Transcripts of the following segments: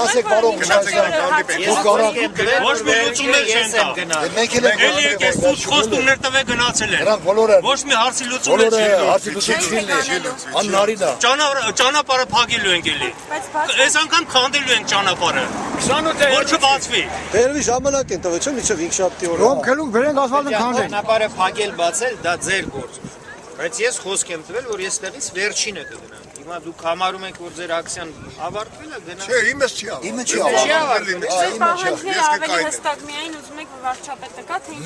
Ասեք բարոն Ոչ մի լուծումներ չեն տա։ Մենք էլ ենք Էլի եկես դուք խոստումներ տվեք գնացել են։ Նրանք բոլորը Ոչ մի հարցի լուծումներ չեն տա։ հարցի լուծում անհնարին է։ Ճանապարհը փակելու ենք էլի։ Այս անգամ քանդելու ենք ճանապարհը։ Որ չբացվի։ Բերվի ժամանակ են տվել, չէ՞ միջև 5 շաբթի օրը։ Ում քելուկ բերենք ասֆալտը քանդենք։ Ճանապարհը փակել բացել դա ձեր գործ։ Բայց ես խոսք եմ տվել, որ ես տեղից վերջինը կգնամ։ Հիմա դուք համարում եք, որ ձեր ակցիան ավարտվել է, գնաց։ Չէ, իմս չի ավարտվել։ Իմը չի ավարտվել։ Պահանջները ավելի հստակ միայն ուզում եք որ վարչապետը կա թե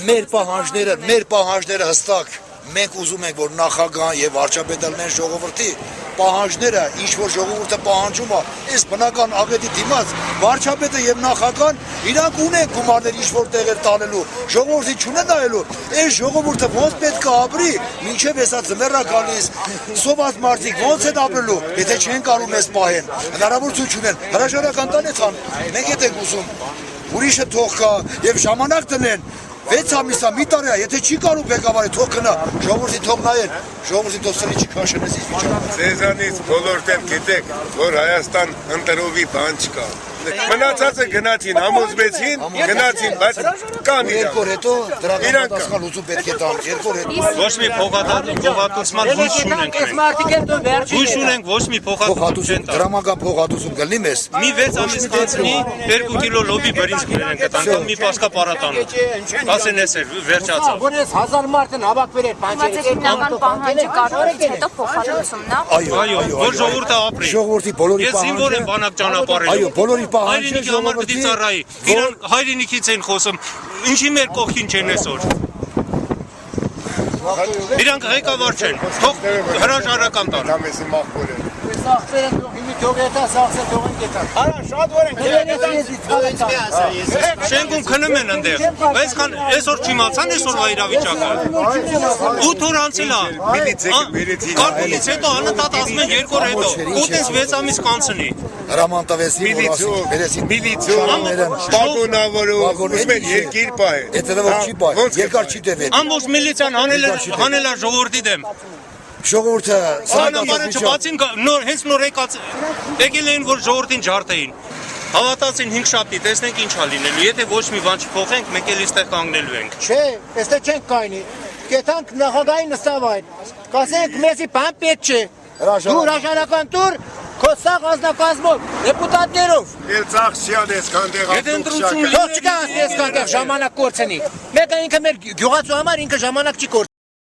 Մեր պահանջները հստակ մենք ուզում ենք որ նախագահան եւ վարչապետը լինեն ժողովրդի պահանջները ինչ որ ժողովուրդը պահանջում է այս բնական աղետի դիմաց վարչապետը եւ նախագահան իրանք ունեն գումարներ ինչ որ տեղեր տանելու ժողովրդի չունեն նայելու այս ժողովուրդը ոնց պետք է ապրի մինչեւ հեսա ձմեռա գալիս սոված մարդիկ ոնց են ապրելու եթե չեն կարող մեզ պահեն հնարավորություն չունեն հրաժարական տանեցան մենք հետ ենք ուզում ուրիշը թող կա եւ ժամանակ տնեն 6 ամիսա մի տարի է, եթե չի կարող ղեկավարը թող գնա, ժողովրդի թող նայեն, ժողովրդի թող սրի չքաշենես իսկ վիճակը։ Ձեզանից բոլորտեն գիտեք, որ Հայաստան ընտրովի բան չկա։ Մնացածը գնացին, համոզվեցին, գնացին, բայց կան Երկու օր հետո դրական Իրանք պատասխան լուծում պետք է տան, երկու օր հետո։ Ոչ մի փոխհատուցման հույս չունենք մենք։ Հույս ունենք ոչ մի փոխհատուցում չեն տա։ Դրամական փոխհատուցում կլինի մեզ։ Մի 6 ամիս կանցնի 2 կիլո լոբի բրինձ կներեն կտան, կամ մի պասկա պարատան։ Ասեն էս էր վերջացավ։ Որ ես 1000 մարդն հավաքվել էր Բայց հիմնական պահանջը կարողից հետո փոխհատուցումն է։ Այո, որ ժողովուրդը ապրի։ Ժողովրդի բոլորի Ես զինվոր եմ բանակ ճանապարհելու։ Այո, բոլորի պահանջը Հայրենիքի համար պիտի ծառայի։ Իրան հայրենիքից են խոսում։ Ինչի մեր կողքին չեն այսօր։ Իրանք ղեկավար չեն։ Թող հրաժարական տան։ Համեսի մախոր է։ սախսերը իմի թողետա սախսը թողեն կետա։ Արա շատ որ են։ Շենքում քնում են այնտեղ։ Բայց քան այսօր չիմացան այսօրվա իրավիճակը։ 8 օր անցել է։ Կարգուլից հետո անընդհատ ասում են 2 օր հետո։ Ուտես 6 ամիս կանցնի։ Հրաման տվեցին, որ ասին, վերեցին Միլիցիոն, պագոնավորում, ուզում են երկիր պահել։ Եթե ոչ չի պահ, երկար չի տևել։ Ամբողջ միլիցիան հանել է ժողովրդի դեմ։ Ժողովուրդը Ճանապարհը չբացին, հենց նոր եկել էին որ ժողովրդին ջարդեին։ Հավատացին 5 շաբթի, տեսնենք ինչ ա լինելու։ Եթե ոչ մի բան չփոխենք, մենք էլ այստեղ կանգնելու ենք։ Չէ, այստեղ չենք կայնի։ Կետանք նախագահին նստավ այդ։ Կասենք մեզի բան պետք չէ։ Դու հրաժարական տուր քո սաղ ազնագազմով, դեպուտատներով։ Էլ ծախս չի անես կանտեղ Եթե ընտրություն Թող չկա ասես կանտեղ ժամանակ կորցնի։ Մեկը ինքը մեր գյուղացու համար ինքը ժամանակ չի կորցնի։